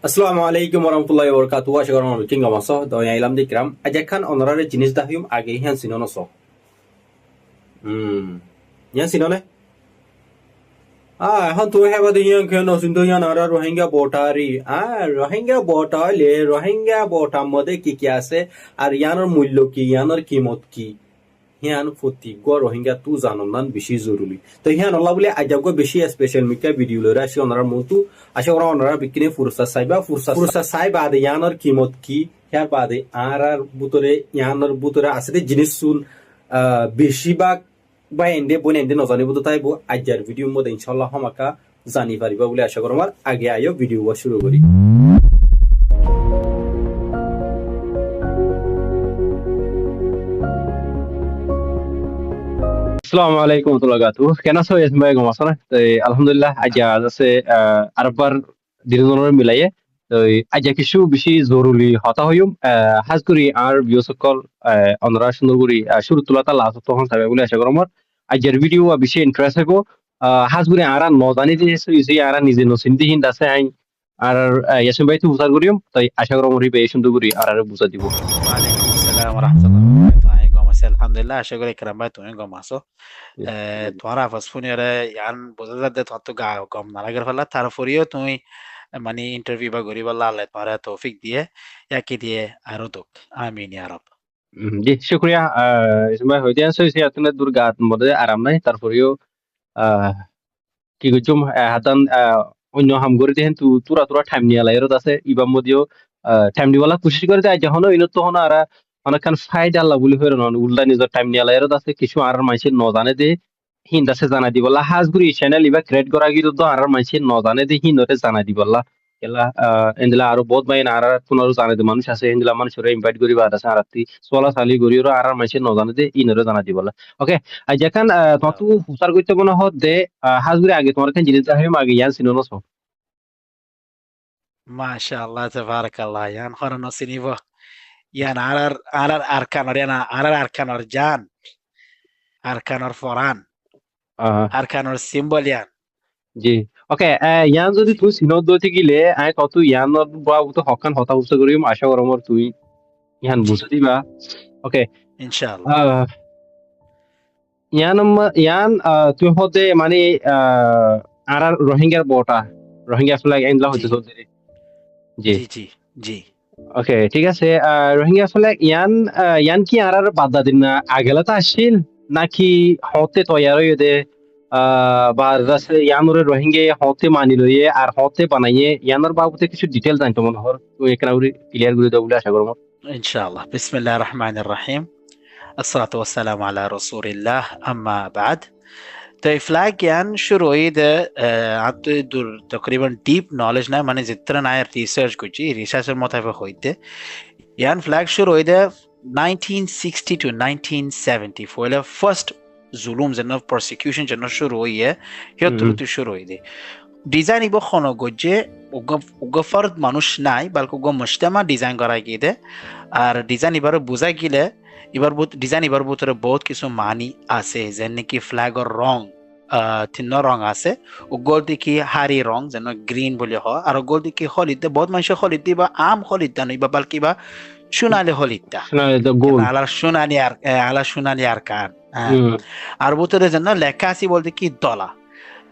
Assalamu alaikum warahmatullahi wabarakatuh. Asyik orang orang king ngamaso. Doa ilam dikram. Ajakan honorary jenis dahium age hian sinono so. Hian sinone. Han tu heba de hian keno sindo hian ara Rohingya botari. Rohingya bota le Rohingya bota mode কি আছে আর ইয়ানোর মূল্য কি ইয়ানোর কিমত কি হিয়ান প্রতিজ্ঞ রোহিঙ্গা তু জানন্দান বেশি জরুরি তো হিয়ান আল্লাহ বলে আজাগ বেশি স্পেশাল মিকা ভিডিও লরে আসি ওনার মতো আসে ওরা ওনারা বিকিনে ফুরসা সাইবা আদে ইয়ানোর কিমত কি হিয়ার বাদে আর বুতরে ইয়ানোর বুতরে আছে জিনিস শুন বেশিরভাগ বা এন্ডে বই এন্ডে নজানিব তো তাইব আজার ভিডিও মধ্যে ইনশাআল্লাহ হামাকা জানি পারিবা বলে আশা করম আর আগে আয়ো ভিডিও শুরু করি আসসালামু আলাইকুম ওয়া রাহমাতুল্লাহি কেন আছো ভাই গমাসনা তো আলহামদুলিল্লাহ আজ আছে আরবার দিনজনের মিলাইয়ে তো আজ কিছু বেশি জরুরি হতা হইম হাজ করি আর বিয়সকল অনরা সুন্দর করি শুরু তুলাতা লাস্ট তখন থাকবে বলে আশা করম আজের ভিডিও বেশি ইন্টারেস্ট হইব হাজ করি আর নজানি যে আর নিজে নসিন্দি হিন্দ আছে আই আর ইয়াসিন ভাই তো উসার করিম তাই আশা করম রিবে সুন্দর করি আর বুঝা দিব ওয়ালাইকুম আসসালাম ওয়া রাহমাতুল্লাহি ওয়া বারাকাতুহু গমাসে আলহামদুলিল্লাহ আশা করি একরাম ভাই তুমি গমাসো তোমার আফাস ফুনিয়ারে ইয়ান বোঝা দে তোমার তো গম না লাগার ফলে তারপরেও তুমি মানে ইন্টারভিউ বা গরিব আল্লাহ আল্লাহ তোমার তৌফিক দিয়ে ইয়াকি দিয়ে আরো তো আমিন ইয়া রাব জি শুক্রিয়া ইসমাইল ভাই হইতে আছে আপনার দুর্গাত মধ্যে আরাম নাই তারপরেও কি কইছুম হাতান অন্য হাম করে দেন তুরা তুরা টাইম নিয়ে লাইরত আছে ইবাম মদিও টাইম দিওয়ালা কোশিশ করে যায় যখন ইনো তখন আর অনেকখান ফায়দা আল্লাহ বলি হইর নন উল্টা নিজের টাইম নিয়ে লাইরত আছে কিছু আর মাইসে ন জানে দে হিন্দাসে জানা দিবলা হাজগুরি চ্যানেল ইবা ক্রিয়েট করা গিয়ে তো আর মাইসে ন জানে দে হিন্দতে জানা দিবলা এলা এন্দিলা আরো বহুত বাইন আর পুনরু জানে দে মানুষ আছে এন্দিলা মানুষরে ইনভাইট করি বা আছে আরতি সোলা সালি গরির আর মাইসে ন জানে দে ইনরে জানা দিবলা ওকে যেখান ততু হুসার করতে মনে হত দে হাজগুরি আগে তোমার কাছে জিনিস দেখাইম আগে ইয়ান সিনোনো সো মাশাআল্লাহ তাবারাকাল্লাহ ইয়ান খরন সিনিব ইয়ান আরার আরকানর ইয়ান আরার আরকানর জান আরকানর ফরান আরকানর সিম্বল ইয়ান জি ওকে ইয়ান যদি তুই সিনোদ দইতে গিলে আই ততু ইয়ান বা তো হকান হতা বুঝতে করিম আশা করম তুই ইয়ান বুঝতে দিবা ওকে ইনশাআল্লাহ ইয়ান তুই হতে মানে আর রোহিঙ্গার বটা রোহিঙ্গা ফ্ল্যাগ এন্ডলা হতে চলতে জি জি জি জি ওকে ঠিক আছে রোহিঙ্গা ফ্ল্যাগ ইয়ান কি আর বাদা দিন না আগেলা তো আসছিল নাকি হতে তৈয়ার হয়ে দে বা রাসে ইয়ানুরে রোহিঙ্গা হতে মানি লইয়ে আর হতে বানাইয়ে ইয়ানোর বাবুতে কিছু ডিটেল জানতো মনে হর তুই একরা ক্লিয়ার করে দাও বলে আশা করব ইনশাআল্লাহ বিসমিল্লাহির রহমানির রহিম الصلاة والسلام على رسول الله أما بعد तो फ्लैग ज्ञान शुरू हुई आप तो तकरीबन डीप नॉलेज ना मैंने जितना ना रिसर्च कुछ रिसर्चर मुताबिक हुई थे यान फ्लैग शुरू हुई 1960 to 1970 फॉर फर्स्ट जुलूम जन प्रोसिक्यूशन जन शुरू हुई है ये तुरंत शुरू हुई थी ডিজাইন ইব খনো গজে উগ ফরদ মানুষ নাই বালকো উগ মুজতামা ডিজাইন করা গিয়ে আর ডিজাইন এবার বুঝা গিলে এবার ডিজাইন এবার ভিতরে বহুত কিছু মানি আছে যেন নাকি ফ্ল্যাগর রং তিন রং আছে উগল দেখি হারি রং যেন গ্রিন বলে হয় আর উগল দেখি হলিদ বহুত মানুষ হলিদ বা আম হলিদ না বা বালকি বা সোনালি হলিদটা আলা সোনালি আর কান আর ভিতরে যেন লেখা আছে বলতে কি দলা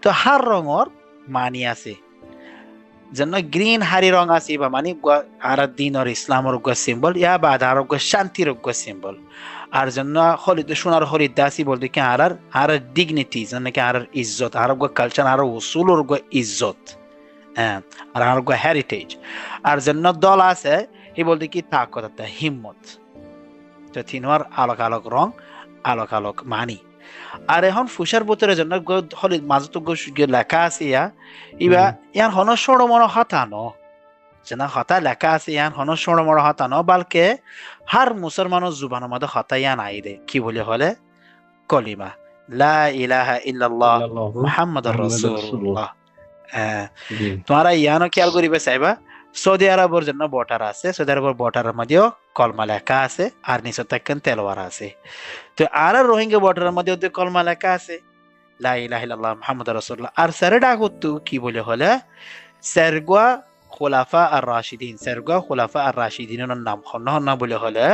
তো হার রঙর মানি আছে যেন গ্রিন হারি রং আছে বা মানে আর দিনর ইসলামর সিম্বল ইয়া বা আর শান্তির সিম্বল আর জন্য হলিদ সোনার হলিদ দাসি বলতে কি আর ডিগনিটি যেন কি আর ইজ্জত আর কালচার আর উসুলর ইজ্জত হ্যাঁ আর হেরিটেজ আর জন্য দল আছে এই বলতে কি তাকত হিম্মত তো তিনবার আলোক আলোক রং আলোক আলোক মানি আর এখন ফুসার বোতরের জন্য হলিদ মাজত লেখা আছে ইবা ইয়ান হন সড় মন হতানো যেন হতা লেখা আছে ইয়ান হন সড় মন হতানো বালকে হার মুসলমানের জুবানের মধ্যে হতা ইয়ান আই দে কি বলে হলে কলিমা লা ইলাহা ইল্লাল্লাহ মুহাম্মাদুর রাসূলুল্লাহ তোমরা ইয়ানো খেয়াল করিবে চাইবা সৌদি আরবের জন্য বর্ডার আছে সৌদি আরবের বর্ডারের মধ্যেও কলমা লেখা আছে আর নিচে থাকেন তেলোয়ার আছে তো আর রোহিঙ্গা বর্ডারের মধ্যেও কলমা লেখা আছে লা ইলাহা ইল্লাল্লাহ মুহাম্মাদুর রাসূলুল্লাহ আর স্যারে ডাক কি বলে হলে স্যারগুয়া খোলাফা আর রাশিদিন সেরগা খোলাফা আর রাশিদিনের নাম হন্না বলে হলে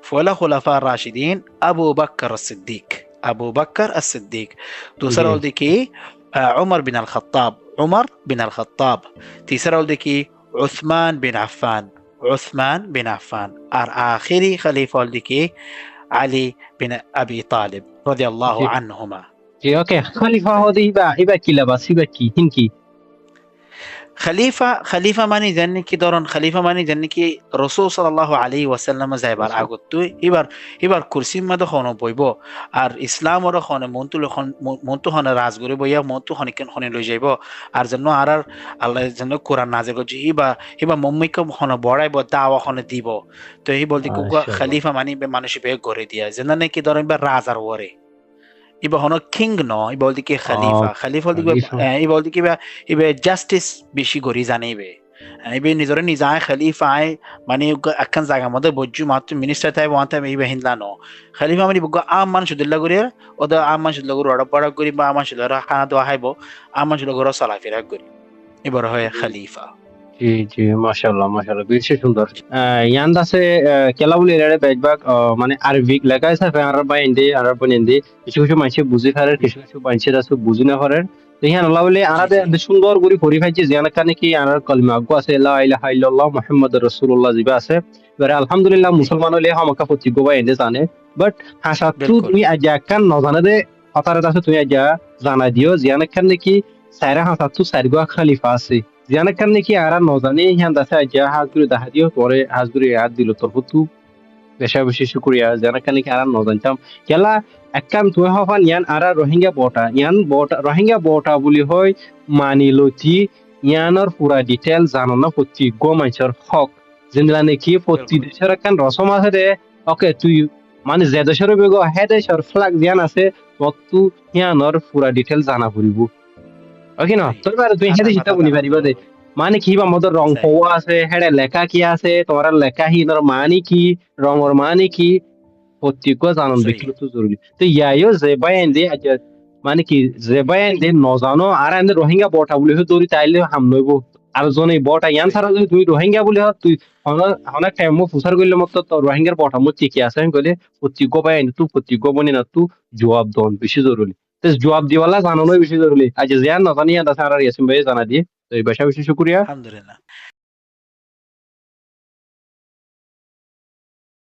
ফলা খোলাফা আর রাশিদিন আবু বকর সিদ্দিক আবু বকর সিদ্দিক दूसरा জি बोल देखिए उमर बिन अल खत्ताब उमर बिन अल खत्ताब तीसरा बोल देखिए उस्मान बिन अफ्फान उस्मान बिन अफ्फान और आखिरी खलीफा बोल देखिए علي بن أبي طالب رضي الله জি عنهما জি ওকে খলিফা হতে ইবা কি লাবাস ইবা কি হিনকি খলিফা মানে জানি কি ধরুন খলিফা মানে জানি কি রসুল সাল্লাল্লাহু আলাইহি ওয়াসাল্লাম যাইবার আগত তুই এবার কুরসির মধ্যে খন বইব আর ইসলামর খন মন্তু খন রাজগুরি বইয়া মন্তু হনিকেন হনি লই যাইব আর জন্য আর আল্লাহ জন্য কোরআন নাযিল করছে ইবা মুম্মিক খন বড়াইব দাওয়া খন দিব তো এই বলতে মাশাআল্লাহ খলিফা মানে মানুষ বে গড়ে দিয়া জানা কি ধরুন বা রাজার ওরে iba hono king no iba boldi ki khalifa boldi Khalifa iba boldi ki iba justice beshi gori jane ibe ibe nizore nizai khalifa ai mani akkan jaga mode bojju mattu minister tai wanta iba hindla no khalifa mani bugo am man shudulla gori oda am man shudulla gori oda para gori ba am shudulla khana do haibo am man shudulla gori sala fira gori ibar hoye khalifa জি জি মাশাআল্লাহ মাশাআল্লাহ বেশ সুন্দর ইয়ান দাসে কেলা বলি এর বেজবাক মানে Arabic লেখা আছে আর বাইন্দে আর বনেন্দে কিছু কিছু মানুষ বুঝি পারে কিছু কিছু মানুষ আছে বুঝি না পারে তো ইয়ান আল্লাহ বলে জি আনাদে জি সুন্দর করে পরিফাইছে জিয়ানা কানে কি আনার কলমা গো আছে লা ইলাহা ইল্লাল্লাহ মুহাম্মাদুর রাসূলুল্লাহ জিবা আছে এবারে আলহামদুলিল্লাহ জি মুসলমান হলে হামাকা প্রতি গো বাইন্দে জানে বাট হাসা তু बिल्कुल তুমি আজ কান ন জানা দে হতারে আছে তুমি আজ জানা দিও জিয়ানা কানে কি সাইরা হাসা তু সাইরগো খলিফা আছে জিয়ানা কানে কি আর ন জানে ইয়ান দাসে আজ হাজগুরি দাহাদিও পরে হাজগুরি ইয়াদ দিল তোর হুতু বেশা বেশি শুকরিয়া জানা কানে কি আর ন জানতাম কেলা এককাম তুই হফান ইয়ান আর রোহিঙ্গা বটা বলি হয় মানি লতি ইয়ানোর পুরা ডিটেল জানো না প্রতি গো মানুষের হক যেগুলা নাকি প্রতি बिल्कुल দেশের একখান রসম আছে রে ওকে তুই মানে যে দেশের বেগ হে দেশের ফ্লাগ জ্ঞান আছে তু ইয়ানোর পুরা ডিটেল জানা ফুরিব ওকে না सही তোর বারে তুই হেদে खाता চিন্তা खाता বনি जाना পারিবা দে जरूरी মানে কি বা মদর রং सही হওয়া আছে হেডে লেখা কি আছে তোমার লেখা হিনর মানে কি রঙর মানে কি প্রত্যেক জানন सही ব্যক্তিগত জরুরি তো ইয়াইও যে বায়ান দে আজ মানে কি যে বায়ান দে নজানো আর আন্দ রোহিঙ্গা বটা বলি দৌড়ি তাইলে হাম লইব আর জনে বটা ইয়ান सही ছাড়া যদি তুই রোহিঙ্গা বলি তুই অনেক টাইম ফুসার করলে মতো তো রোহিঙ্গার বটা মো ঠিকই আছে আমি কইলে প্রত্যেক বায়ান তুই প্রত্যেক বনি না তুই জবাব দন বেশি জরুরি তো জবাব দিওয়ালা জানানোই বেশি জরুরি আজ জিয়ান নজানি আর সারা ইয়াসিন ভাই জানা দিয়ে তো এই বেশি বেশি শুকরিয়া الحمد لله